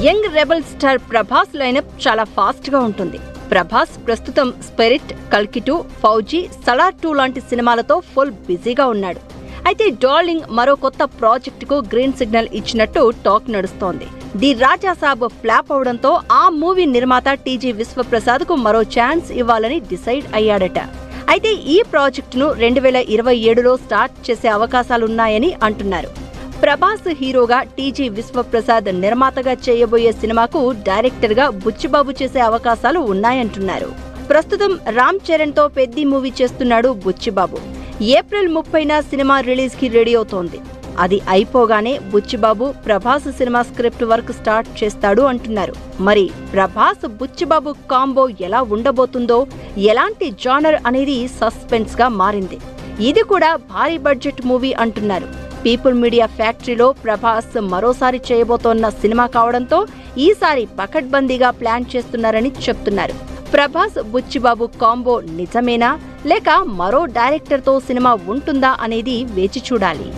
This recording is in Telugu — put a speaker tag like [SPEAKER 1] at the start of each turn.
[SPEAKER 1] Young rebel star Prabhas lineup చాలా ఫాస్ట్ గా ఉంటుంది. ప్రభాస్ ప్రస్తుతం స్పిరిట్, కల్కి 2, ఫౌజీ, సలార్ 2 లాంటి సినిమాలతో ఫుల్ బిజీగా ఉన్నాడు. అయితే డార్లింగ్ మరో కొత్త ప్రాజెక్టుకు గ్రీన్ సిగ్నల్ ఇచ్చినట్టు టాక్ నడుస్తోంది. ది రాజా సాబ్ ఫ్లాప్ అవడంతో ఆ మూవీ నిర్మాత టీజీ విశ్వప్రసాద్ కు మరో ఛాన్స్ ఇవ్వాలని డిసైడ్ అయ్యాడట. అయితే ఈ ప్రాజెక్టును 2027లో స్టార్ట్ చేసే అవకాశాలున్నాయని అంటున్నారు. ప్రభాస్ హీరోగా, టీజీ విశ్వప్రసాద్ నిర్మాతగా చేయబోయే సినిమాకు డైరెక్టర్గా బుచ్చిబాబు చేసే అవకాశాలు ఉన్నాయంటున్నారు. ప్రస్తుతం రామ్ చరణ్ తో పెద్ద మూవీ చేస్తున్నాడు బుచ్చిబాబు. ఏప్రిల్ 30న సినిమా రిలీజ్ కి రెడీ అవుతోంది. అది అయిపోగానే బుచ్చిబాబు ప్రభాస్ సినిమా స్క్రిప్ట్ వర్క్ స్టార్ట్ చేస్తాడు అంటున్నారు. మరి ప్రభాస్ బుచ్చిబాబు కాంబో ఎలా ఉండబోతుందో, ఎలాంటి జానర్ అనేది సస్పెన్స్ గా మారింది. ఇది కూడా భారీ బడ్జెట్ మూవీ అంటున్నారు. పీపుల్ మీడియా ఫ్యాక్టరీలో ప్రభాస్ మరోసారి చేయబోతోన్న సినిమా కావడంతో ఈసారి పకడ్బందీగా ప్లాన్ చేస్తున్నారని చెప్తున్నారు. ప్రభాస్ బుచ్చిబాబు కాంబో నిజమేనా, లేక మరో డైరెక్టర్తో సినిమా ఉంటుందా అనేది వేచి చూడాలి.